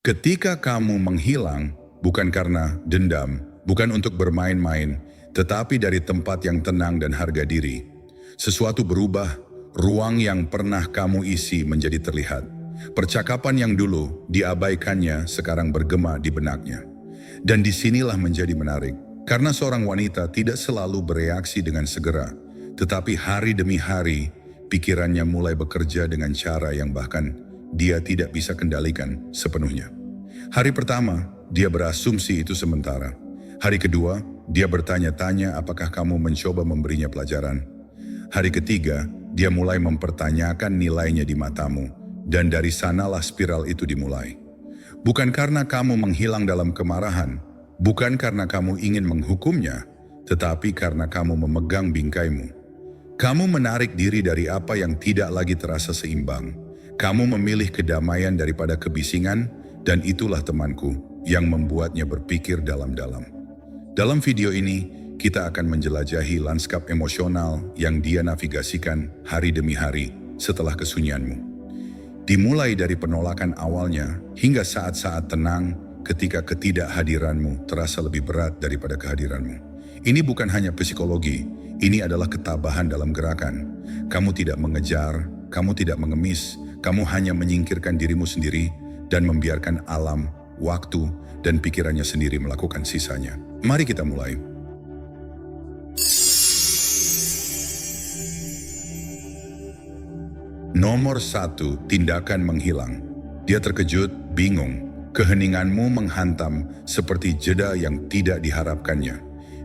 Ketika kamu menghilang, bukan karena dendam, bukan untuk bermain-main, tetapi dari tempat yang tenang dan harga diri. Sesuatu berubah, ruang yang pernah kamu isi menjadi terlihat. Percakapan yang dulu diabaikannya sekarang bergema di benaknya. Dan disinilah menjadi menarik, karena seorang wanita tidak selalu bereaksi dengan segera, tetapi hari demi hari, pikirannya mulai bekerja dengan cara yang bahkan dia tidak bisa kendalikan sepenuhnya. Hari pertama, dia berasumsi itu sementara. Hari kedua, dia bertanya-tanya apakah kamu mencoba memberinya pelajaran. Hari ketiga, dia mulai mempertanyakan nilainya di matamu, dan dari sanalah spiral itu dimulai. Bukan karena kamu menghilang dalam kemarahan, bukan karena kamu ingin menghukumnya, tetapi karena kamu memegang bingkaimu. Kamu menarik diri dari apa yang tidak lagi terasa seimbang. Kamu memilih kedamaian daripada kebisingan, dan itulah temanku yang membuatnya berpikir dalam-dalam. Dalam video ini, kita akan menjelajahi lanskap emosional yang dia navigasikan hari demi hari setelah kesunyianmu. Dimulai dari penolakan awalnya hingga saat-saat tenang ketika ketidakhadiranmu terasa lebih berat daripada kehadiranmu. Ini bukan hanya psikologi, ini adalah ketabahan dalam gerakan. Kamu tidak mengejar, kamu tidak mengemis, kamu hanya menyingkirkan dirimu sendiri dan membiarkan alam, waktu, dan pikirannya sendiri melakukan sisanya. Mari kita mulai. Nomor 1, tindakan menghilang. Dia terkejut, bingung. Keheninganmu menghantam seperti jeda yang tidak diharapkannya.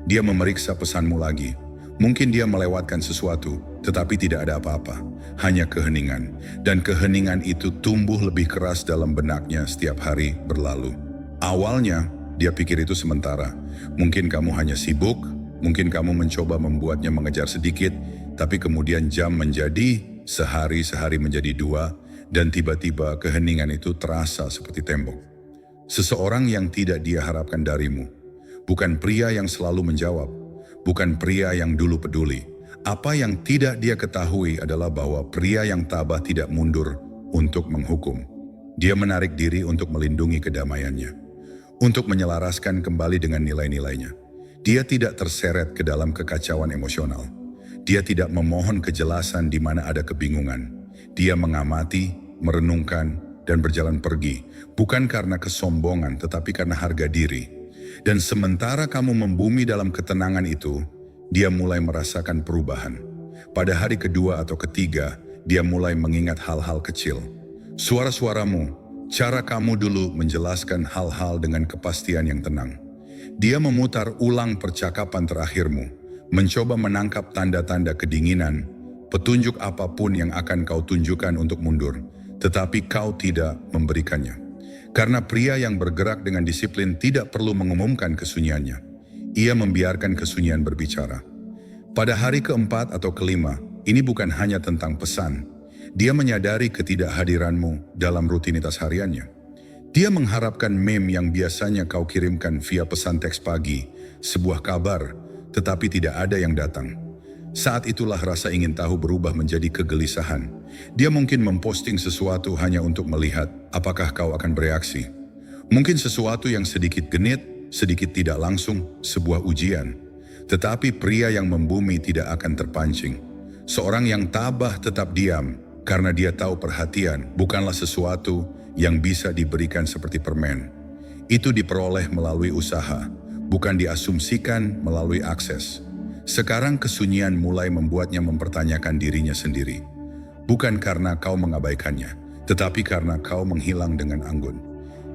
Dia memeriksa pesanmu lagi. Mungkin dia melewatkan sesuatu, tetapi tidak ada apa-apa. Hanya keheningan. Dan keheningan itu tumbuh lebih keras dalam benaknya setiap hari berlalu. Awalnya, dia pikir itu sementara. Mungkin kamu hanya sibuk, mungkin kamu mencoba membuatnya mengejar sedikit, tapi kemudian jam menjadi sehari menjadi 2, dan tiba-tiba keheningan itu terasa seperti tembok. Seseorang yang tidak dia harapkan darimu. Bukan pria yang selalu menjawab. Bukan pria yang dulu peduli. Apa yang tidak dia ketahui adalah bahwa pria yang tabah tidak mundur untuk menghukum. Dia menarik diri untuk melindungi kedamaiannya. Untuk menyelaraskan kembali dengan nilai-nilainya. Dia tidak terseret ke dalam kekacauan emosional. Dia tidak memohon kejelasan di mana ada kebingungan. Dia mengamati, merenungkan, dan berjalan pergi. Bukan karena kesombongan, tetapi karena harga diri. Dan sementara kamu membumi dalam ketenangan itu, dia mulai merasakan perubahan. Pada hari kedua atau ketiga, dia mulai mengingat hal-hal kecil. Suara-suaramu, cara kamu dulu menjelaskan hal-hal dengan kepastian yang tenang. Dia memutar ulang percakapan terakhirmu, mencoba menangkap tanda-tanda kedinginan, petunjuk apapun yang akan kau tunjukkan untuk mundur, tetapi kau tidak memberikannya. Karena pria yang bergerak dengan disiplin tidak perlu mengumumkan kesunyiannya. Ia membiarkan kesunyian berbicara. Pada hari keempat atau kelima, ini bukan hanya tentang pesan. Dia menyadari ketidakhadiranmu dalam rutinitas hariannya. Dia mengharapkan meme yang biasanya kau kirimkan via pesan teks pagi, sebuah kabar, tetapi tidak ada yang datang. Saat itulah rasa ingin tahu berubah menjadi kegelisahan. Dia mungkin memposting sesuatu hanya untuk melihat apakah kau akan bereaksi. Mungkin sesuatu yang sedikit genit, sedikit tidak langsung, sebuah ujian. Tetapi pria yang membumi tidak akan terpancing. Seorang yang tabah tetap diam, karena dia tahu perhatian bukanlah sesuatu yang bisa diberikan seperti permen. Itu diperoleh melalui usaha, bukan diasumsikan melalui akses. Sekarang kesunyian mulai membuatnya mempertanyakan dirinya sendiri. Bukan karena kau mengabaikannya, tetapi karena kau menghilang dengan anggun.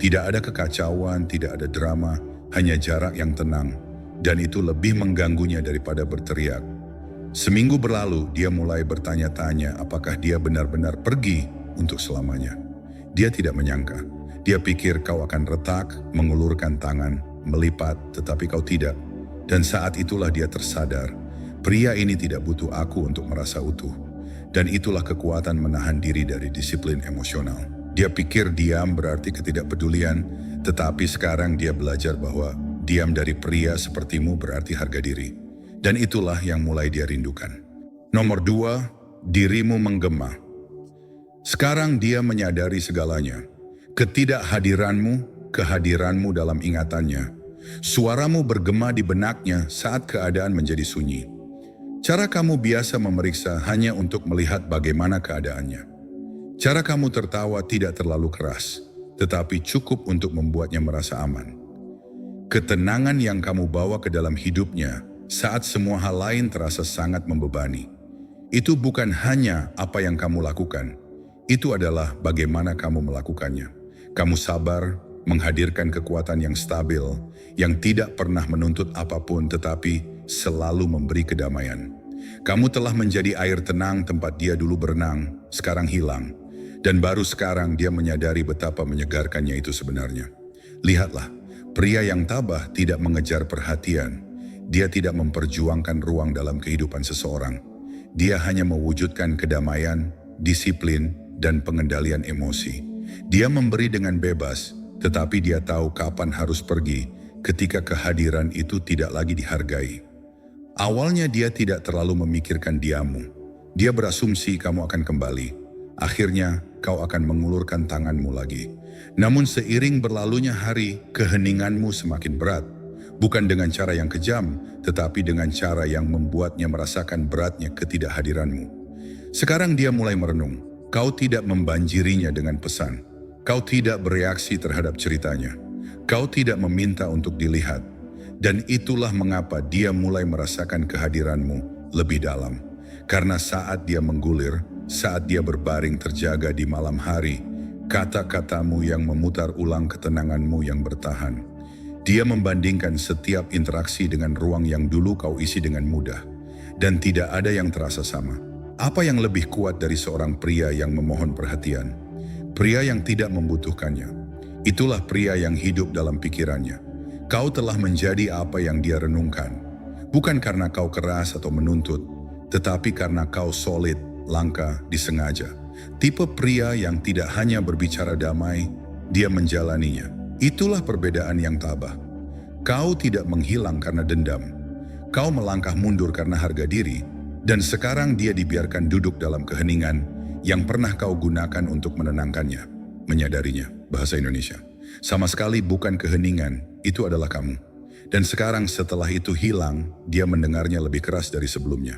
Tidak ada kekacauan, tidak ada drama, hanya jarak yang tenang. Dan itu lebih mengganggunya daripada berteriak. Seminggu berlalu, dia mulai bertanya-tanya apakah dia benar-benar pergi untuk selamanya. Dia tidak menyangka. Dia pikir kau akan retak, mengulurkan tangan, melipat, tetapi kau tidak. Dan saat itulah dia tersadar, pria ini tidak butuh aku untuk merasa utuh. Dan itulah kekuatan menahan diri dari disiplin emosional. Dia pikir diam berarti ketidakpedulian, tetapi sekarang dia belajar bahwa diam dari pria sepertimu berarti harga diri. Dan itulah yang mulai dia rindukan. Nomor 2, dirimu menggema. Sekarang dia menyadari segalanya. Ketidakhadiranmu, kehadiranmu dalam ingatannya. Suaramu bergema di benaknya saat keadaan menjadi sunyi. Cara kamu biasa memeriksa hanya untuk melihat bagaimana keadaannya. Cara kamu tertawa tidak terlalu keras, tetapi cukup untuk membuatnya merasa aman. Ketenangan yang kamu bawa ke dalam hidupnya saat semua hal lain terasa sangat membebani. Itu bukan hanya apa yang kamu lakukan, itu adalah bagaimana kamu melakukannya. Kamu sabar, menghadirkan kekuatan yang stabil, yang tidak pernah menuntut apapun tetapi selalu memberi kedamaian. Kamu telah menjadi air tenang tempat dia dulu berenang, sekarang hilang. Dan baru sekarang dia menyadari betapa menyegarkannya itu sebenarnya. Lihatlah, pria yang tabah tidak mengejar perhatian. Dia tidak memperjuangkan ruang dalam kehidupan seseorang. Dia hanya mewujudkan kedamaian, disiplin, dan pengendalian emosi. Dia memberi dengan bebas, tetapi dia tahu kapan harus pergi ketika kehadiran itu tidak lagi dihargai. Awalnya dia tidak terlalu memikirkan diammu. Dia berasumsi kamu akan kembali. Akhirnya kau akan mengulurkan tanganmu lagi. Namun seiring berlalunya hari, keheninganmu semakin berat. Bukan dengan cara yang kejam, tetapi dengan cara yang membuatnya merasakan beratnya ketidakhadiranmu. Sekarang dia mulai merenung. Kau tidak membanjirinya dengan pesan. Kau tidak bereaksi terhadap ceritanya. Kau tidak meminta untuk dilihat. Dan itulah mengapa dia mulai merasakan kehadiranmu lebih dalam. Karena saat dia menggulir, saat dia berbaring terjaga di malam hari, kata-katamu yang memutar ulang ketenanganmu yang bertahan. Dia membandingkan setiap interaksi dengan ruang yang dulu kau isi dengan mudah. Dan tidak ada yang terasa sama. Apa yang lebih kuat dari seorang pria yang memohon perhatian? Pria yang tidak membutuhkannya. Itulah pria yang hidup dalam pikirannya. Kau telah menjadi apa yang dia renungkan. Bukan karena kau keras atau menuntut, tetapi karena kau solid, langka, disengaja. Tipe pria yang tidak hanya berbicara damai, dia menjalaninya. Itulah perbedaan yang tabah. Kau tidak menghilang karena dendam. Kau melangkah mundur karena harga diri, dan sekarang dia dibiarkan duduk dalam keheningan yang pernah kau gunakan untuk menenangkannya, menyadarinya, bahasa Indonesia. Sama sekali bukan keheningan, itu adalah kamu. Dan sekarang setelah itu hilang, dia mendengarnya lebih keras dari sebelumnya.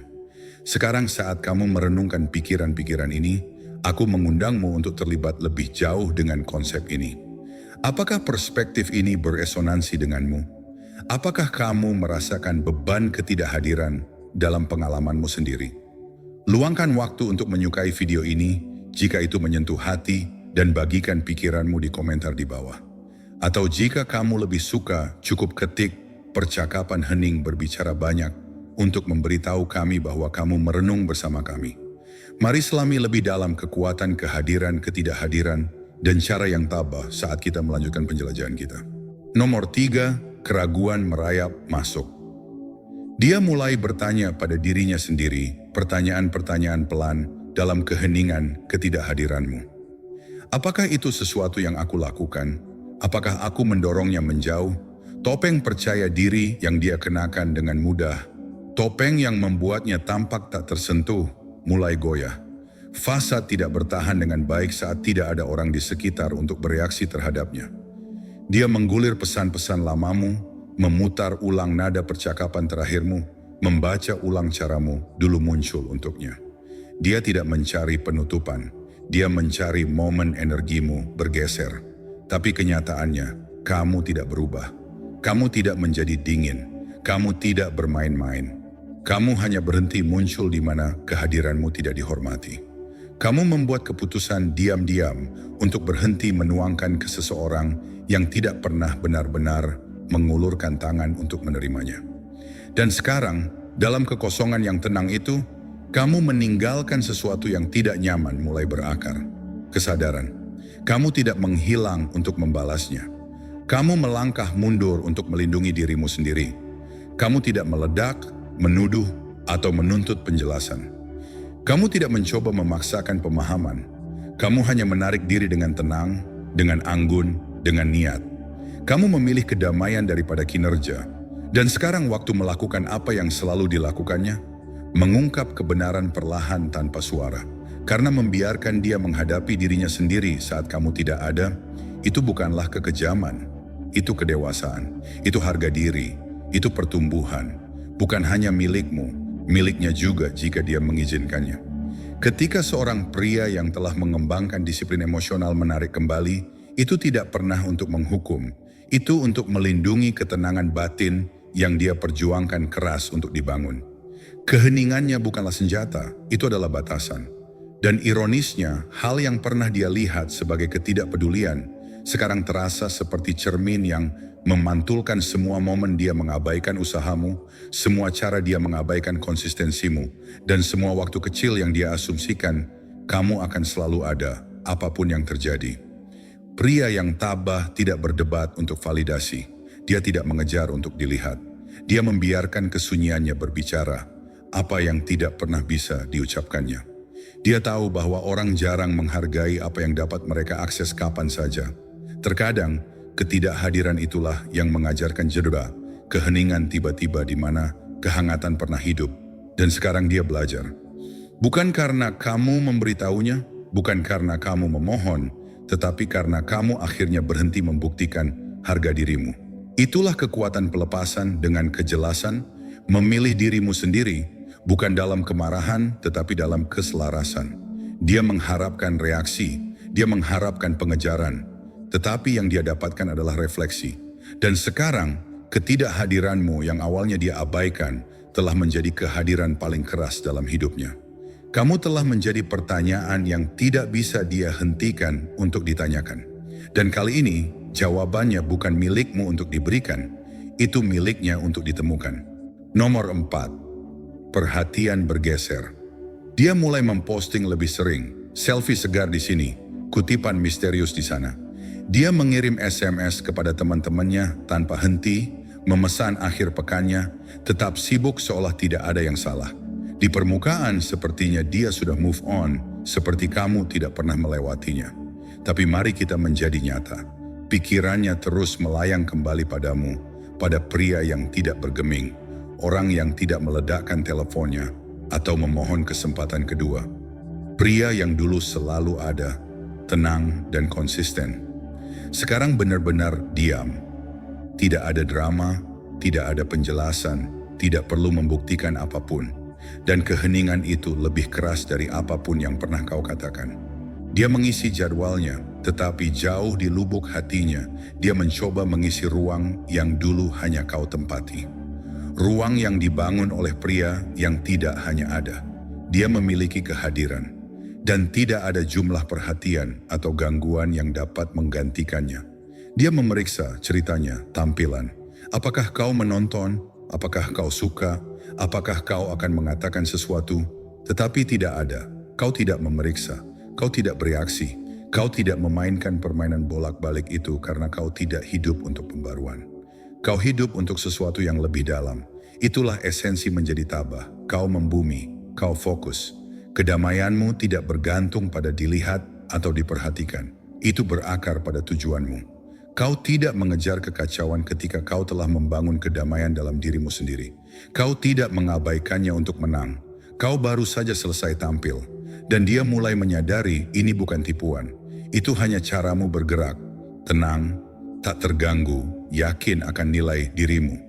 Sekarang saat kamu merenungkan pikiran-pikiran ini, aku mengundangmu untuk terlibat lebih jauh dengan konsep ini. Apakah perspektif ini beresonansi denganmu? Apakah kamu merasakan beban ketidakhadiran dalam pengalamanmu sendiri? Luangkan waktu untuk menyukai video ini jika itu menyentuh hati dan bagikan pikiranmu di komentar di bawah. Atau jika kamu lebih suka, cukup ketik percakapan hening berbicara banyak untuk memberitahu kami bahwa kamu merenung bersama kami. Mari selami lebih dalam kekuatan kehadiran, ketidakhadiran, dan cara yang tabah saat kita melanjutkan penjelajahan kita. Nomor 3, keraguan merayap masuk. Dia mulai bertanya pada dirinya sendiri pertanyaan-pertanyaan pelan dalam keheningan ketidakhadiranmu. Apakah itu sesuatu yang aku lakukan? Apakah aku mendorongnya menjauh? Topeng percaya diri yang dia kenakan dengan mudah. Topeng yang membuatnya tampak tak tersentuh, mulai goyah. Fasad tidak bertahan dengan baik saat tidak ada orang di sekitar untuk bereaksi terhadapnya. Dia menggulir pesan-pesan lamamu, memutar ulang nada percakapan terakhirmu, membaca ulang caramu dulu muncul untuknya. Dia tidak mencari penutupan. Dia mencari momen energimu bergeser. Tapi kenyataannya, kamu tidak berubah. Kamu tidak menjadi dingin. Kamu tidak bermain-main. Kamu hanya berhenti muncul di mana kehadiranmu tidak dihormati. Kamu membuat keputusan diam-diam untuk berhenti menuangkan ke seseorang yang tidak pernah benar-benar mengulurkan tangan untuk menerimanya. Dan sekarang, dalam kekosongan yang tenang itu, kamu meninggalkan sesuatu yang tidak nyaman mulai berakar. Kesadaran. Kamu tidak menghilang untuk membalasnya. Kamu melangkah mundur untuk melindungi dirimu sendiri. Kamu tidak meledak, menuduh, atau menuntut penjelasan. Kamu tidak mencoba memaksakan pemahaman. Kamu hanya menarik diri dengan tenang, dengan anggun, dengan niat. Kamu memilih kedamaian daripada kinerja. Dan sekarang waktu melakukan apa yang selalu dilakukannya, mengungkap kebenaran perlahan tanpa suara. Karena membiarkan dia menghadapi dirinya sendiri saat kamu tidak ada, Itu bukanlah kekejaman, itu kedewasaan, itu harga diri, itu pertumbuhan. Bukan hanya milikmu, miliknya juga jika dia mengizinkannya. Ketika seorang pria yang telah mengembangkan disiplin emosional menarik kembali, itu tidak pernah untuk menghukum, itu untuk melindungi ketenangan batin yang dia perjuangkan keras untuk dibangun. Keheningannya bukanlah senjata, itu adalah batasan. Dan ironisnya, hal yang pernah dia lihat sebagai ketidakpedulian, sekarang terasa seperti cermin yang memantulkan semua momen dia mengabaikan usahamu, semua cara dia mengabaikan konsistensimu, dan semua waktu kecil yang dia asumsikan, kamu akan selalu ada, apapun yang terjadi. Pria yang tabah tidak berdebat untuk validasi, dia tidak mengejar untuk dilihat. Dia membiarkan kesunyiannya berbicara, apa yang tidak pernah bisa diucapkannya. Dia tahu bahwa orang jarang menghargai apa yang dapat mereka akses kapan saja. Terkadang, ketidakhadiran itulah yang mengajarkan jeda, keheningan tiba-tiba di mana kehangatan pernah hidup. Dan sekarang dia belajar. Bukan karena kamu memberitahunya, bukan karena kamu memohon, tetapi karena kamu akhirnya berhenti membuktikan harga dirimu. Itulah kekuatan pelepasan dengan kejelasan, memilih dirimu sendiri, bukan dalam kemarahan, tetapi dalam keselarasan. Dia mengharapkan reaksi, dia mengharapkan pengejaran, tetapi yang dia dapatkan adalah refleksi. Dan sekarang, ketidakhadiranmu yang awalnya dia abaikan, telah menjadi kehadiran paling keras dalam hidupnya. Kamu telah menjadi pertanyaan yang tidak bisa dia hentikan untuk ditanyakan. Dan kali ini, jawabannya bukan milikmu untuk diberikan, itu miliknya untuk ditemukan. Nomor 4. Perhatian bergeser. Dia mulai memposting lebih sering, selfie segar di sini, kutipan misterius di sana. Dia mengirim SMS kepada teman-temannya tanpa henti, memesan akhir pekannya, tetap sibuk seolah tidak ada yang salah. Di permukaan sepertinya dia sudah move on, seperti kamu tidak pernah melewatinya. Tapi mari kita menjadi nyata. Pikirannya terus melayang kembali padamu, pada pria yang tidak bergeming. Orang yang tidak meledakkan teleponnya atau memohon kesempatan kedua. Pria yang dulu selalu ada, tenang dan konsisten. Sekarang benar-benar diam. Tidak ada drama, tidak ada penjelasan, tidak perlu membuktikan apapun. Dan keheningan itu lebih keras dari apapun yang pernah kau katakan. Dia mengisi jadwalnya, tetapi jauh di lubuk hatinya, dia mencoba mengisi ruang yang dulu hanya kau tempati. Ruang yang dibangun oleh pria yang tidak hanya ada. Dia memiliki kehadiran. Dan tidak ada jumlah perhatian atau gangguan yang dapat menggantikannya. Dia memeriksa ceritanya, tampilan. Apakah kau menonton? Apakah kau suka? Apakah kau akan mengatakan sesuatu? Tetapi tidak ada. Kau tidak memeriksa. Kau tidak bereaksi. Kau tidak memainkan permainan bolak-balik itu karena kau tidak hidup untuk pembaruan. Kau hidup untuk sesuatu yang lebih dalam. Itulah esensi menjadi tabah. Kau membumi, kau fokus. Kedamaianmu tidak bergantung pada dilihat atau diperhatikan. Itu berakar pada tujuanmu. Kau tidak mengejar kekacauan ketika kau telah membangun kedamaian dalam dirimu sendiri. Kau tidak mengabaikannya untuk menang. Kau baru saja selesai tampil. Dan dia mulai menyadari ini bukan tipuan. Itu hanya caramu bergerak. Tenang, tak terganggu, yakin akan nilai dirimu.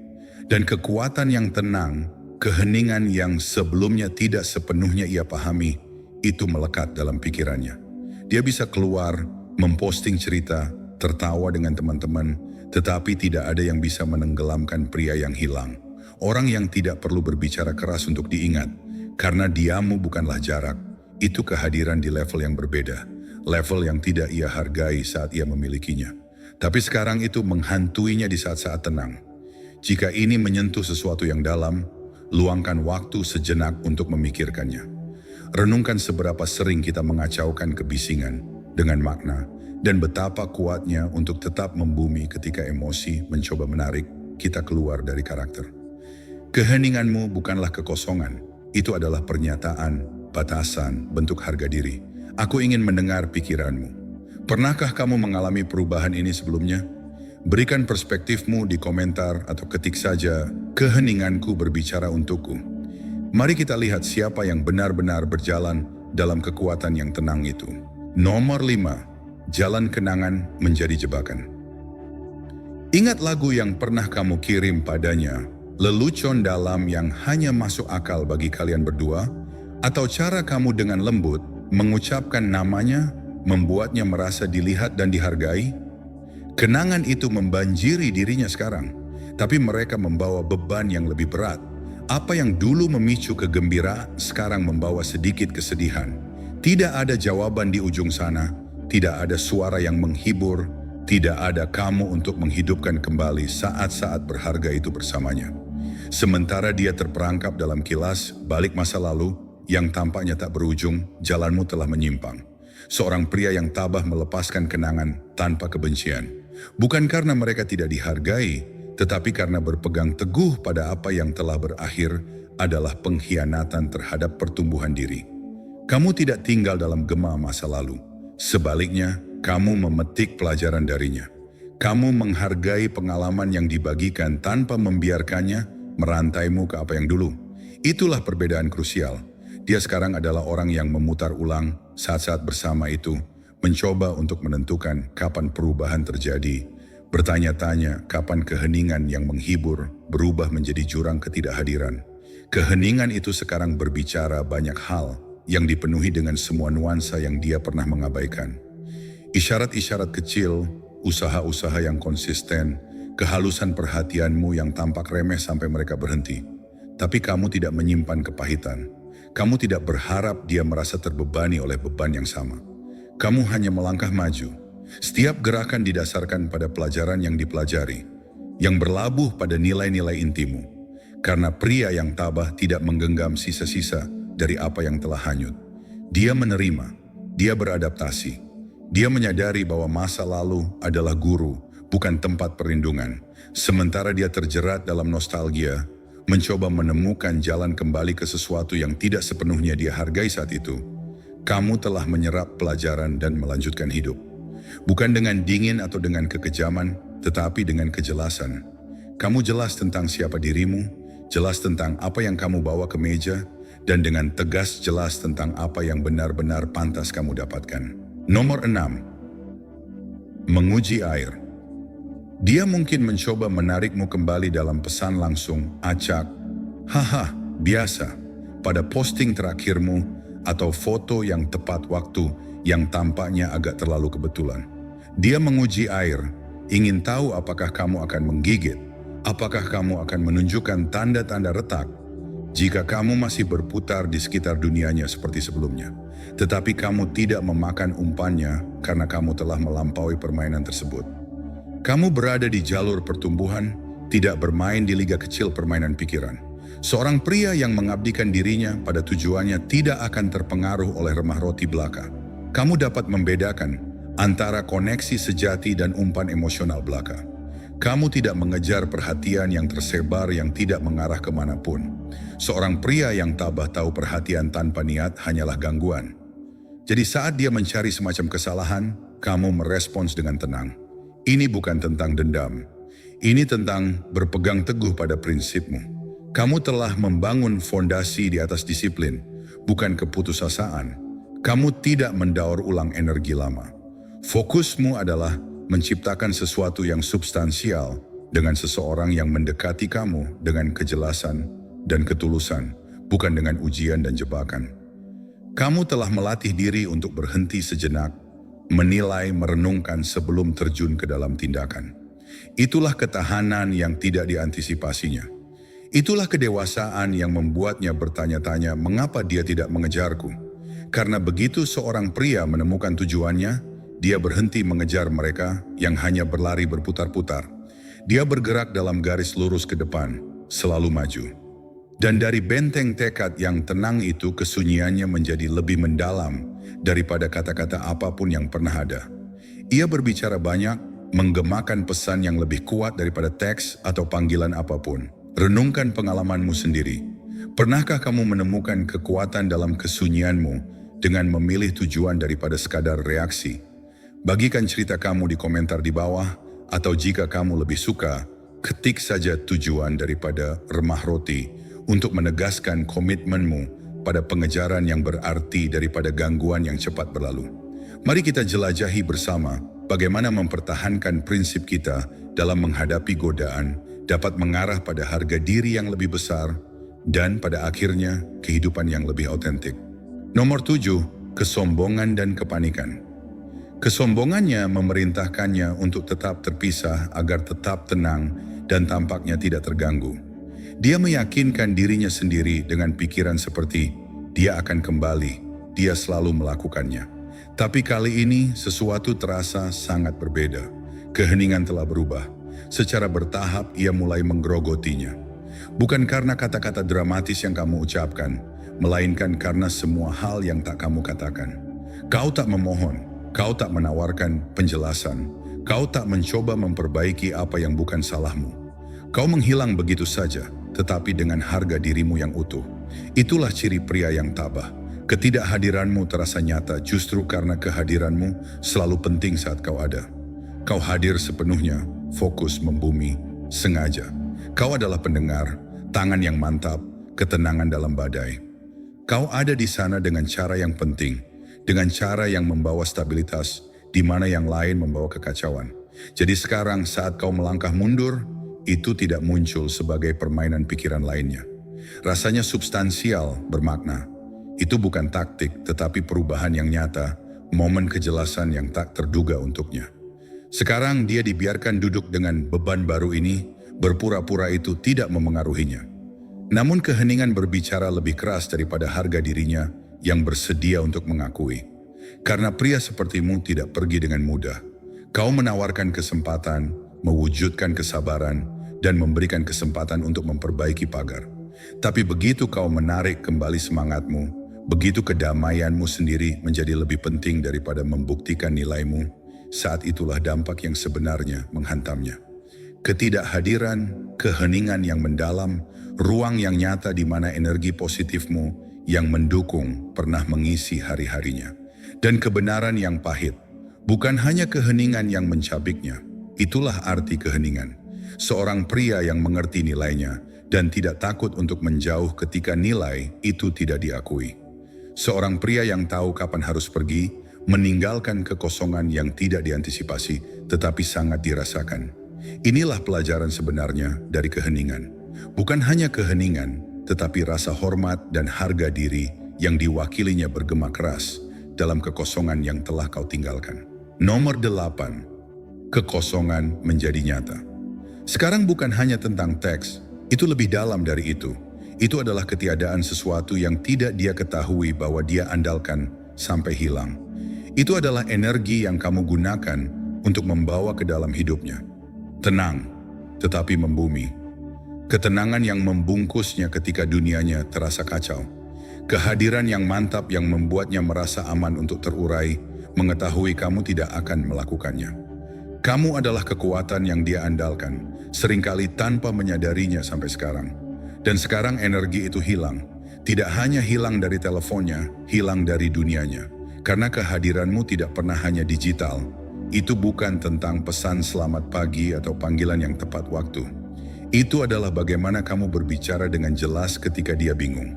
Dan kekuatan yang tenang, keheningan yang sebelumnya tidak sepenuhnya ia pahami, itu melekat dalam pikirannya. Dia bisa keluar, memposting cerita, tertawa dengan teman-teman, tetapi tidak ada yang bisa menenggelamkan pria yang hilang. Orang yang tidak perlu berbicara keras untuk diingat, karena diamu bukanlah jarak, itu kehadiran di level yang berbeda, level yang tidak ia hargai saat ia memilikinya. Tapi sekarang itu menghantuinya di saat-saat tenang. Jika ini menyentuh sesuatu yang dalam, luangkan waktu sejenak untuk memikirkannya. Renungkan seberapa sering kita mengacaukan kebisingan dengan makna, dan betapa kuatnya untuk tetap membumi ketika emosi mencoba menarik kita keluar dari karakter. Keheninganmu bukanlah kekosongan, itu adalah pernyataan, batasan, bentuk harga diri. Aku ingin mendengar pikiranmu. Pernahkah kamu mengalami perubahan ini sebelumnya? Berikan perspektifmu di komentar atau ketik saja, keheninganku berbicara untukku. Mari kita lihat siapa yang benar-benar berjalan dalam kekuatan yang tenang itu. Nomor 5. jalan kenangan menjadi jebakan. Ingat lagu yang pernah kamu kirim padanya, lelucon dalam yang hanya masuk akal bagi kalian berdua, atau cara kamu dengan lembut mengucapkan namanya, membuatnya merasa dilihat dan dihargai? Kenangan itu membanjiri dirinya sekarang, tapi mereka membawa beban yang lebih berat. Apa yang dulu memicu kegembiraan sekarang membawa sedikit kesedihan. Tidak ada jawaban di ujung sana, tidak ada suara yang menghibur, tidak ada kamu untuk menghidupkan kembali saat-saat berharga itu bersamanya. Sementara dia terperangkap dalam kilas balik masa lalu yang tampaknya tak berujung, jalanmu telah menyimpang. Seorang pria yang tabah melepaskan kenangan tanpa kebencian. Bukan karena mereka tidak dihargai, tetapi karena berpegang teguh pada apa yang telah berakhir adalah pengkhianatan terhadap pertumbuhan diri. Kamu tidak tinggal dalam gema masa lalu. Sebaliknya, kamu memetik pelajaran darinya. Kamu menghargai pengalaman yang dibagikan tanpa membiarkannya merantaimu ke apa yang dulu. Itulah perbedaan krusial. Dia sekarang adalah orang yang memutar ulang saat-saat bersama itu, mencoba untuk menentukan kapan perubahan terjadi, bertanya-tanya kapan keheningan yang menghibur berubah menjadi jurang ketidakhadiran. Keheningan itu sekarang berbicara banyak hal yang dipenuhi dengan semua nuansa yang dia pernah mengabaikan. Isyarat-isyarat kecil, usaha-usaha yang konsisten, kehalusan perhatianmu yang tampak remeh sampai mereka berhenti. Tapi kamu tidak menyimpan kepahitan. Kamu tidak berharap dia merasa terbebani oleh beban yang sama. Kamu hanya melangkah maju. Setiap gerakan didasarkan pada pelajaran yang dipelajari, yang berlabuh pada nilai-nilai intimu. Karena pria yang tabah tidak menggenggam sisa-sisa dari apa yang telah hanyut. Dia menerima, dia beradaptasi. Dia menyadari bahwa masa lalu adalah guru, bukan tempat perlindungan. Sementara dia terjerat dalam nostalgia, mencoba menemukan jalan kembali ke sesuatu yang tidak sepenuhnya dia hargai saat itu. Kamu telah menyerap pelajaran dan melanjutkan hidup. Bukan dengan dingin atau dengan kekejaman, tetapi dengan kejelasan. Kamu jelas tentang siapa dirimu, jelas tentang apa yang kamu bawa ke meja, dan dengan tegas jelas tentang apa yang benar-benar pantas kamu dapatkan. Nomor 6. Menguji air. Dia mungkin mencoba menarikmu kembali dalam pesan langsung, acak, haha, biasa, pada posting terakhirmu, atau foto yang tepat waktu yang tampaknya agak terlalu kebetulan. Dia menguji air, ingin tahu apakah kamu akan menggigit, apakah kamu akan menunjukkan tanda-tanda retak, jika kamu masih berputar di sekitar dunianya seperti sebelumnya. Tetapi kamu tidak memakan umpannya karena kamu telah melampaui permainan tersebut. Kamu berada di jalur pertumbuhan, tidak bermain di liga kecil permainan pikiran. Seorang pria yang mengabdikan dirinya pada tujuannya tidak akan terpengaruh oleh remah roti belaka. Kamu dapat membedakan antara koneksi sejati dan umpan emosional belaka. Kamu tidak mengejar perhatian yang tersebar yang tidak mengarah kemanapun. Seorang pria yang tabah tahu perhatian tanpa niat hanyalah gangguan. Jadi saat dia mencari semacam kesalahan, kamu merespons dengan tenang. Ini bukan tentang dendam. Ini tentang berpegang teguh pada prinsipmu. Kamu telah membangun fondasi di atas disiplin, bukan keputusasaan. Kamu tidak mendaur ulang energi lama. Fokusmu adalah menciptakan sesuatu yang substansial dengan seseorang yang mendekati kamu dengan kejelasan dan ketulusan, bukan dengan ujian dan jebakan. Kamu telah melatih diri untuk berhenti sejenak, menilai, merenungkan sebelum terjun ke dalam tindakan. Itulah ketahanan yang tidak diantisipasinya. Itulah kedewasaan yang membuatnya bertanya-tanya mengapa dia tidak mengejarku. Karena begitu seorang pria menemukan tujuannya, dia berhenti mengejar mereka yang hanya berlari berputar-putar. Dia bergerak dalam garis lurus ke depan, selalu maju. Dan dari benteng tekad yang tenang itu, kesunyiannya menjadi lebih mendalam daripada kata-kata apapun yang pernah ada. Ia berbicara banyak, menggemakan pesan yang lebih kuat daripada teks atau panggilan apapun. Renungkan pengalamanmu sendiri. Pernahkah kamu menemukan kekuatan dalam kesunyianmu dengan memilih tujuan daripada sekadar reaksi? Bagikan cerita kamu di komentar di bawah, atau jika kamu lebih suka, ketik saja tujuan daripada remah roti untuk menegaskan komitmenmu pada pengejaran yang berarti daripada gangguan yang cepat berlalu. Mari kita jelajahi bersama bagaimana mempertahankan prinsip kita dalam menghadapi godaan dapat mengarah pada harga diri yang lebih besar dan pada akhirnya kehidupan yang lebih otentik. Nomor 7, kesombongan dan kepanikan. Kesombongannya memerintahkannya untuk tetap terpisah agar tetap tenang dan tampaknya tidak terganggu. Dia meyakinkan dirinya sendiri dengan pikiran seperti dia akan kembali, dia selalu melakukannya. Tapi kali ini sesuatu terasa sangat berbeda. Keheningan telah berubah. Secara bertahap ia mulai menggerogotinya. Bukan karena kata-kata dramatis yang kamu ucapkan, melainkan karena semua hal yang tak kamu katakan. Kau tak memohon, kau tak menawarkan penjelasan, kau tak mencoba memperbaiki apa yang bukan salahmu. Kau menghilang begitu saja, tetapi dengan harga dirimu yang utuh. Itulah ciri pria yang tabah. Ketidakhadiranmu terasa nyata justru karena kehadiranmu selalu penting saat kau ada. Kau hadir sepenuhnya, fokus membumi, sengaja. Kau adalah pendengar, tangan yang mantap, ketenangan dalam badai. Kau ada di sana dengan cara yang penting, dengan cara yang membawa stabilitas, di mana yang lain membawa kekacauan. Jadi sekarang saat kau melangkah mundur, itu tidak muncul sebagai permainan pikiran lainnya. Rasanya substansial, bermakna. Itu bukan taktik, tetapi perubahan yang nyata, momen kejelasan yang tak terduga untuknya. Sekarang dia dibiarkan duduk dengan beban baru ini, berpura-pura itu tidak memengaruhinya. Namun keheningan berbicara lebih keras daripada harga dirinya yang bersedia untuk mengakui. Karena pria sepertimu tidak pergi dengan mudah. Kau menawarkan kesempatan, mewujudkan kesabaran, dan memberikan kesempatan untuk memperbaiki pagar. Tapi begitu kau menarik kembali semangatmu, begitu kedamaianmu sendiri menjadi lebih penting daripada membuktikan nilaimu, saat itulah dampak yang sebenarnya menghantamnya. Ketidakhadiran, keheningan yang mendalam, ruang yang nyata di mana energi positifmu yang mendukung pernah mengisi hari-harinya. Dan kebenaran yang pahit, bukan hanya keheningan yang mencabiknya, itulah arti keheningan. Seorang pria yang mengerti nilainya dan tidak takut untuk menjauh ketika nilai itu tidak diakui. Seorang pria yang tahu kapan harus pergi, meninggalkan kekosongan yang tidak diantisipasi tetapi sangat dirasakan. Inilah pelajaran sebenarnya dari keheningan. Bukan hanya keheningan, tetapi rasa hormat dan harga diri yang diwakilinya bergema keras dalam kekosongan yang telah kau tinggalkan. Nomor 8. Kekosongan menjadi nyata. Sekarang bukan hanya tentang teks, itu lebih dalam dari itu. Itu adalah ketiadaan sesuatu yang tidak dia ketahui bahwa dia andalkan sampai hilang. Itu adalah energi yang kamu gunakan untuk membawa ke dalam hidupnya. Tenang, tetapi membumi. Ketenangan yang membungkusnya ketika dunianya terasa kacau. Kehadiran yang mantap yang membuatnya merasa aman untuk terurai, mengetahui kamu tidak akan melakukannya. Kamu adalah kekuatan yang dia andalkan, seringkali tanpa menyadarinya sampai sekarang. Dan sekarang energi itu hilang. Tidak hanya hilang dari teleponnya, hilang dari dunianya. Karena kehadiranmu tidak pernah hanya digital. Itu bukan tentang pesan selamat pagi atau panggilan yang tepat waktu. Itu adalah bagaimana kamu berbicara dengan jelas ketika dia bingung.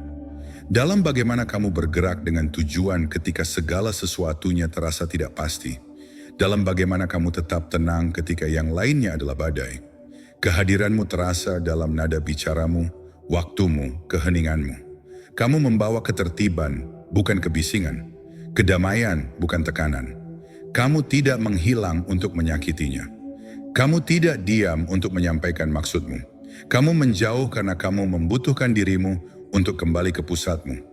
Dalam bagaimana kamu bergerak dengan tujuan ketika segala sesuatunya terasa tidak pasti. Dalam bagaimana kamu tetap tenang ketika yang lainnya adalah badai. Kehadiranmu terasa dalam nada bicaramu, waktumu, keheninganmu. Kamu membawa ketertiban, bukan kebisingan. Kedamaian, bukan tekanan. Kamu tidak menghilang untuk menyakitinya. Kamu tidak diam untuk menyampaikan maksudmu. Kamu menjauh karena kamu membutuhkan dirimu untuk kembali ke pusatmu.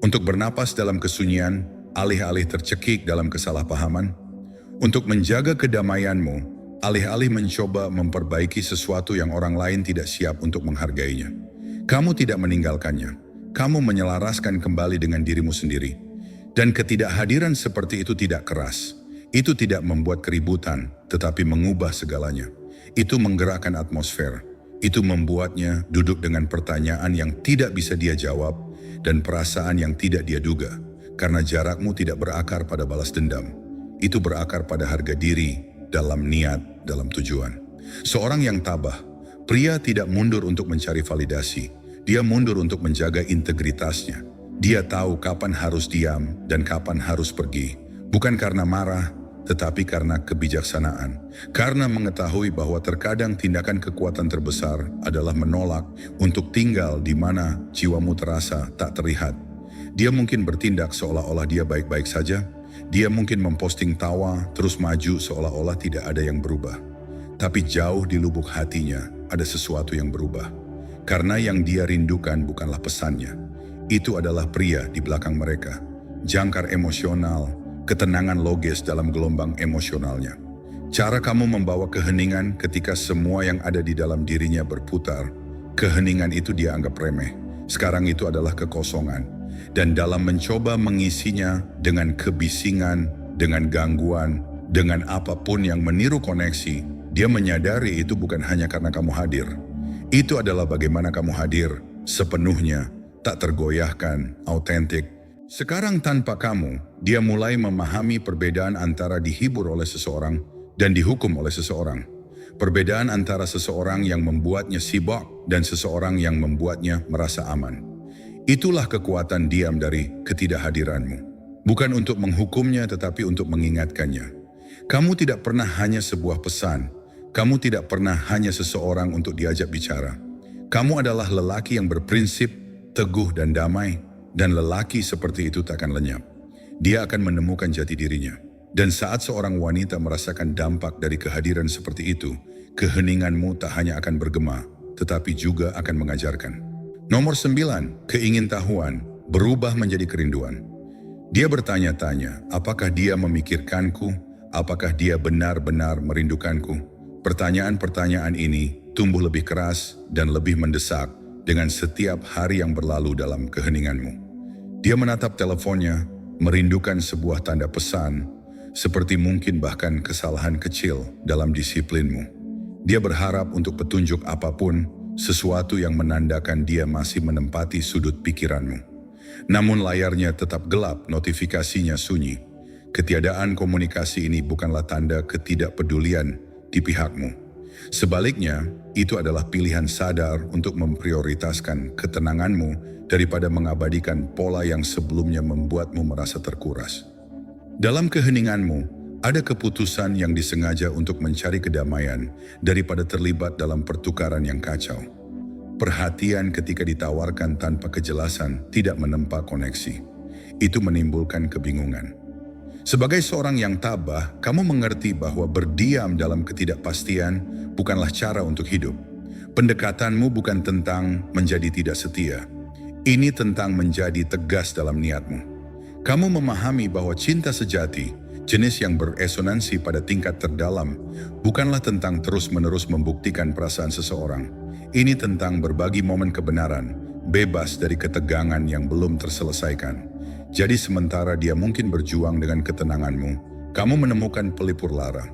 Untuk bernapas dalam kesunyian, alih-alih tercekik dalam kesalahpahaman. Untuk menjaga kedamaianmu, alih-alih mencoba memperbaiki sesuatu yang orang lain tidak siap untuk menghargainya. Kamu tidak meninggalkannya. Kamu menyelaraskan kembali dengan dirimu sendiri. Dan ketidakhadiran seperti itu tidak keras. Itu tidak membuat keributan, tetapi mengubah segalanya. Itu menggerakkan atmosfer. Itu membuatnya duduk dengan pertanyaan yang tidak bisa dia jawab dan perasaan yang tidak dia duga. Karena jarakmu tidak berakar pada balas dendam. Itu berakar pada harga diri, dalam niat, dalam tujuan. Seorang yang tabah, pria tidak mundur untuk mencari validasi. Dia mundur untuk menjaga integritasnya. Dia tahu kapan harus diam dan kapan harus pergi. Bukan karena marah, tetapi karena kebijaksanaan. Karena mengetahui bahwa terkadang tindakan kekuatan terbesar adalah menolak untuk tinggal di mana jiwamu terasa tak terlihat. Dia mungkin bertindak seolah-olah dia baik-baik saja. Dia mungkin memposting tawa terus maju seolah-olah tidak ada yang berubah. Tapi jauh di lubuk hatinya ada sesuatu yang berubah. Karena yang dia rindukan bukanlah pesannya. Itu adalah pria di belakang mereka. Jangkar emosional, ketenangan logis dalam gelombang emosionalnya. Cara kamu membawa keheningan ketika semua yang ada di dalam dirinya berputar. Keheningan itu dia anggap remeh. Sekarang itu adalah kekosongan. Dan dalam mencoba mengisinya dengan kebisingan, dengan gangguan, dengan apapun yang meniru koneksi, dia menyadari itu bukan hanya karena kamu hadir. Itu adalah bagaimana kamu hadir, sepenuhnya, tak tergoyahkan, autentik. Sekarang tanpa kamu, dia mulai memahami perbedaan antara dihibur oleh seseorang dan dihukum oleh seseorang. Perbedaan antara seseorang yang membuatnya sibuk dan seseorang yang membuatnya merasa aman. Itulah kekuatan diam dari ketidakhadiranmu. Bukan untuk menghukumnya tetapi untuk mengingatkannya. Kamu tidak pernah hanya sebuah pesan. Kamu tidak pernah hanya seseorang untuk diajak bicara. Kamu adalah lelaki yang berprinsip, teguh dan damai. Dan lelaki seperti itu tak akan lenyap. Dia akan menemukan jati dirinya. Dan saat seorang wanita merasakan dampak dari kehadiran seperti itu, keheninganmu tak hanya akan bergema, tetapi juga akan mengajarkan. Nomor 9, keingintahuan berubah menjadi kerinduan. Dia bertanya-tanya, apakah dia memikirkanku? Apakah dia benar-benar merindukanku? Pertanyaan-pertanyaan ini tumbuh lebih keras dan lebih mendesak dengan setiap hari yang berlalu dalam keheninganmu. Dia menatap teleponnya, merindukan sebuah tanda pesan, seperti mungkin bahkan kesalahan kecil dalam disiplinmu. Dia berharap untuk petunjuk apapun, sesuatu yang menandakan dia masih menempati sudut pikiranmu. Namun layarnya tetap gelap, notifikasinya sunyi. Ketiadaan komunikasi ini bukanlah tanda ketidakpedulian di pihakmu. Sebaliknya, itu adalah pilihan sadar untuk memprioritaskan ketenanganmu daripada mengabadikan pola yang sebelumnya membuatmu merasa terkuras. Dalam keheninganmu, ada keputusan yang disengaja untuk mencari kedamaian daripada terlibat dalam pertukaran yang kacau. Perhatian ketika ditawarkan tanpa kejelasan tidak menempa koneksi. Itu menimbulkan kebingungan. Sebagai seorang yang tabah, kamu mengerti bahwa berdiam dalam ketidakpastian bukanlah cara untuk hidup. Pendekatanmu bukan tentang menjadi tidak setia. Ini tentang menjadi tegas dalam niatmu. Kamu memahami bahwa cinta sejati, jenis yang beresonansi pada tingkat terdalam, bukanlah tentang terus-menerus membuktikan perasaan seseorang. Ini tentang berbagi momen kebenaran, bebas dari ketegangan yang belum terselesaikan. Jadi sementara dia mungkin berjuang dengan ketenanganmu, kamu menemukan pelipur lara.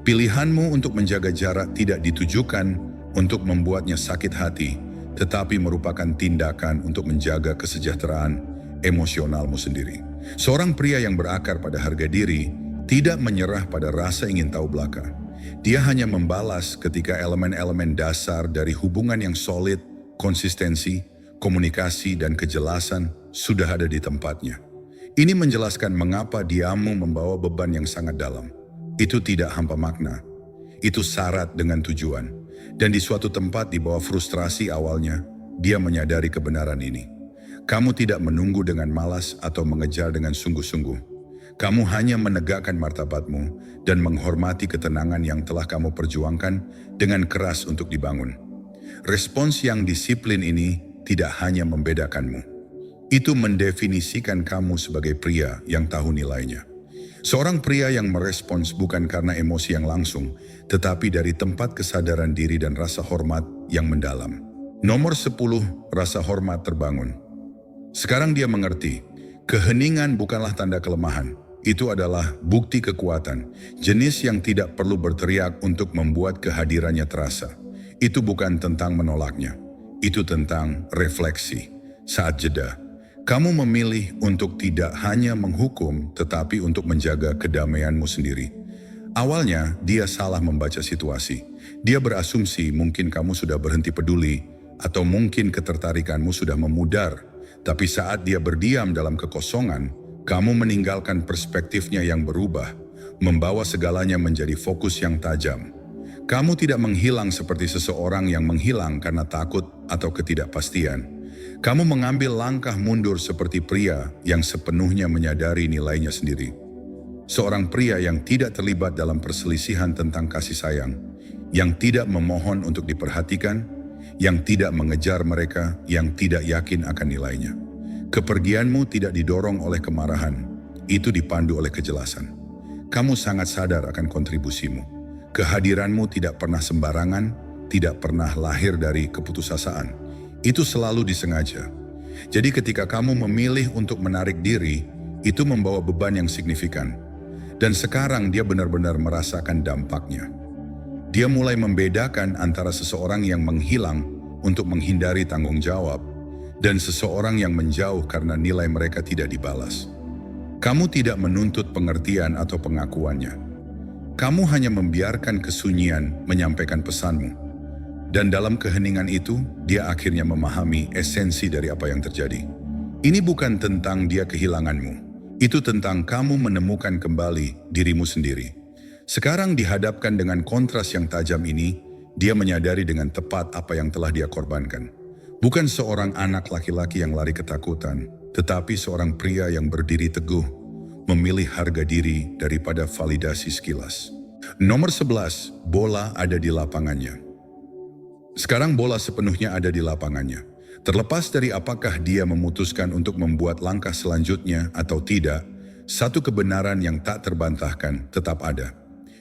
Pilihanmu untuk menjaga jarak tidak ditujukan untuk membuatnya sakit hati, tetapi merupakan tindakan untuk menjaga kesejahteraan emosionalmu sendiri. Seorang pria yang berakar pada harga diri tidak menyerah pada rasa ingin tahu belaka. Dia hanya membalas ketika elemen-elemen dasar dari hubungan yang solid, konsistensi, komunikasi dan kejelasan sudah ada di tempatnya. Ini menjelaskan mengapa diammu membawa beban yang sangat dalam. Itu tidak hampa makna. Itu syarat dengan tujuan. Dan di suatu tempat di bawah frustrasi awalnya, dia menyadari kebenaran ini. Kamu tidak menunggu dengan malas atau mengejar dengan sungguh-sungguh. Kamu hanya menegakkan martabatmu dan menghormati ketenangan yang telah kamu perjuangkan dengan keras untuk dibangun. Respons yang disiplin ini tidak hanya membedakanmu. Itu mendefinisikan kamu sebagai pria yang tahu nilainya. Seorang pria yang merespons bukan karena emosi yang langsung, tetapi dari tempat kesadaran diri dan rasa hormat yang mendalam. Nomor 10, rasa hormat terbangun. Sekarang dia mengerti, keheningan bukanlah tanda kelemahan. Itu adalah bukti kekuatan, jenis yang tidak perlu berteriak untuk membuat kehadirannya terasa. Itu bukan tentang menolaknya. Itu tentang refleksi. Saat jeda, kamu memilih untuk tidak hanya menghukum, tetapi untuk menjaga kedamaianmu sendiri. Awalnya, dia salah membaca situasi. Dia berasumsi mungkin kamu sudah berhenti peduli, atau mungkin ketertarikanmu sudah memudar. Tapi saat dia berdiam dalam kekosongan, Kamu meninggalkan perspektifnya yang berubah, membawa segalanya menjadi fokus yang tajam. Kamu tidak menghilang seperti seseorang yang menghilang karena takut atau ketidakpastian. Kamu mengambil langkah mundur seperti pria yang sepenuhnya menyadari nilainya sendiri. Seorang pria yang tidak terlibat dalam perselisihan tentang kasih sayang, yang tidak memohon untuk diperhatikan, yang tidak mengejar mereka, yang tidak yakin akan nilainya. Kepergianmu tidak didorong oleh kemarahan, itu dipandu oleh kejelasan. Kamu sangat sadar akan kontribusimu. Kehadiranmu tidak pernah sembarangan, tidak pernah lahir dari keputusasaan. Itu selalu disengaja. Jadi ketika kamu memilih untuk menarik diri, itu membawa beban yang signifikan. Dan sekarang dia benar-benar merasakan dampaknya. Dia mulai membedakan antara seseorang yang menghilang untuk menghindari tanggung jawab dan seseorang yang menjauh karena nilai mereka tidak dibalas. Kamu tidak menuntut pengertian atau pengakuannya. Kamu hanya membiarkan kesunyian menyampaikan pesanmu. Dan dalam keheningan itu, dia akhirnya memahami esensi dari apa yang terjadi. Ini bukan tentang dia kehilanganmu. Itu tentang kamu menemukan kembali dirimu sendiri. Sekarang dihadapkan dengan kontras yang tajam ini, dia menyadari dengan tepat apa yang telah dia korbankan. Bukan seorang anak laki-laki yang lari ketakutan, tetapi seorang pria yang berdiri teguh, memilih harga diri daripada validasi sekilas. Nomor 11, bola ada di lapangannya. Sekarang bola sepenuhnya ada di lapangannya. Terlepas dari apakah dia memutuskan untuk membuat langkah selanjutnya atau tidak, satu kebenaran yang tak terbantahkan tetap ada.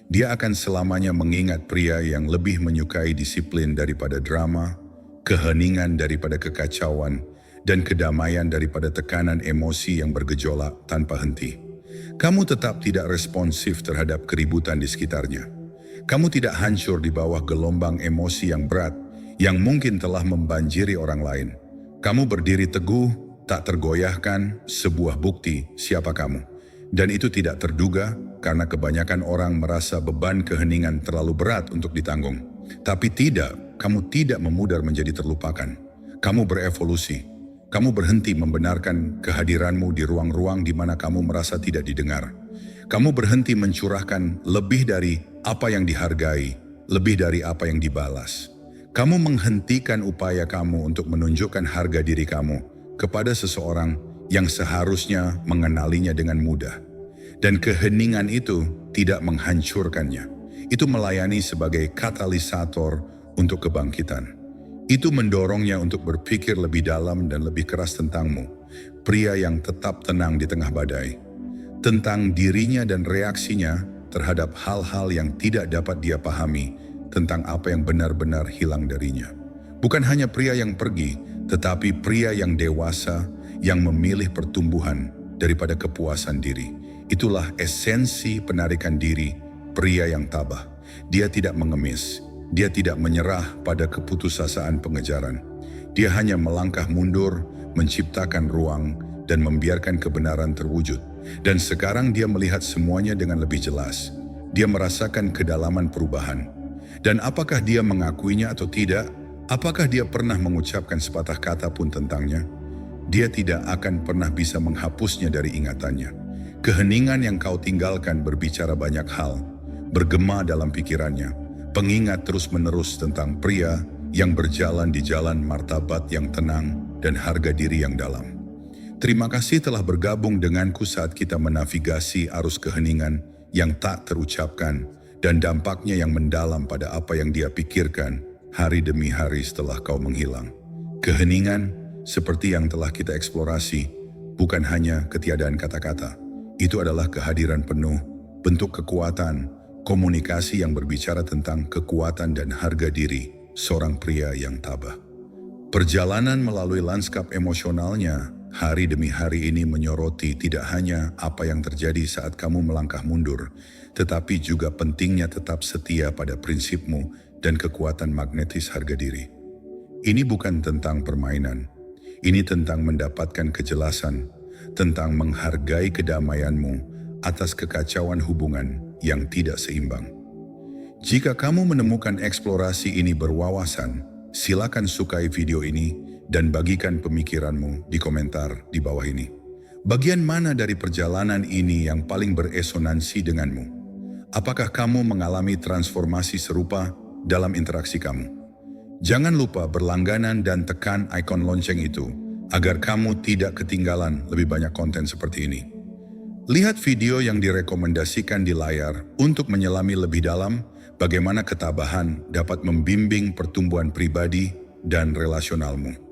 Dia akan selamanya mengingat pria yang lebih menyukai disiplin daripada drama, keheningan daripada kekacauan, dan kedamaian daripada tekanan emosi yang bergejolak tanpa henti. Kamu tetap tidak responsif terhadap keributan di sekitarnya. Kamu tidak hancur di bawah gelombang emosi yang berat yang mungkin telah membanjiri orang lain. Kamu berdiri teguh, tak tergoyahkan, sebuah bukti siapa kamu. Dan itu tidak terduga karena kebanyakan orang merasa beban keheningan terlalu berat untuk ditanggung. Tapi tidak, kamu tidak memudar menjadi terlupakan. Kamu berevolusi. Kamu berhenti membenarkan kehadiranmu di ruang-ruang di mana kamu merasa tidak didengar. Kamu berhenti mencurahkan lebih dari apa yang dihargai, lebih dari apa yang dibalas. Kamu menghentikan upaya kamu untuk menunjukkan harga diri kamu kepada seseorang yang seharusnya mengenalinya dengan mudah. Dan keheningan itu tidak menghancurkannya. Itu melayani sebagai katalisator untuk kebangkitan. Itu mendorongnya untuk berpikir lebih dalam dan lebih keras tentangmu, pria yang tetap tenang di tengah badai. Tentang dirinya dan reaksinya terhadap hal-hal yang tidak dapat dia pahami, tentang apa yang benar-benar hilang darinya. Bukan hanya pria yang pergi, tetapi pria yang dewasa, yang memilih pertumbuhan daripada kepuasan diri. Itulah esensi penarikan diri pria yang tabah. Dia tidak mengemis, dia tidak menyerah pada keputusasaan pengejaran. Dia hanya melangkah mundur, menciptakan ruang, dan membiarkan kebenaran terwujud. Dan sekarang dia melihat semuanya dengan lebih jelas. Dia merasakan kedalaman perubahan. Dan apakah dia mengakuinya atau tidak, apakah dia pernah mengucapkan sepatah kata pun tentangnya, dia tidak akan pernah bisa menghapusnya dari ingatannya. Keheningan yang kau tinggalkan berbicara banyak hal, bergema dalam pikirannya, pengingat terus-menerus tentang pria yang berjalan di jalan martabat yang tenang dan harga diri yang dalam. Terima kasih telah bergabung denganku saat kita menavigasi arus keheningan yang tak terucapkan dan dampaknya yang mendalam pada apa yang dia pikirkan hari demi hari setelah kau menghilang. Keheningan, seperti yang telah kita eksplorasi, bukan hanya ketiadaan kata-kata. Itu adalah kehadiran penuh, bentuk kekuatan, komunikasi yang berbicara tentang kekuatan dan harga diri seorang pria yang tabah. Perjalanan melalui lanskap emosionalnya hari demi hari ini menyoroti tidak hanya apa yang terjadi saat kamu melangkah mundur, tetapi juga pentingnya tetap setia pada prinsipmu dan kekuatan magnetis harga diri. Ini bukan tentang permainan, ini tentang mendapatkan kejelasan, tentang menghargai kedamaianmu atas kekacauan hubungan yang tidak seimbang. Jika kamu menemukan eksplorasi ini berwawasan, silakan sukai video ini dan bagikan pemikiranmu di komentar di bawah ini. Bagian mana dari perjalanan ini yang paling beresonansi denganmu? Apakah kamu mengalami transformasi serupa dalam interaksi kamu? Jangan lupa berlangganan dan tekan ikon lonceng itu agar kamu tidak ketinggalan lebih banyak konten seperti ini. Lihat video yang direkomendasikan di layar untuk menyelami lebih dalam bagaimana ketabahan dapat membimbing pertumbuhan pribadi dan relasionalmu.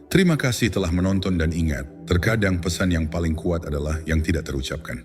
Terima kasih telah menonton dan ingat, terkadang pesan yang paling kuat adalah yang tidak terucapkan.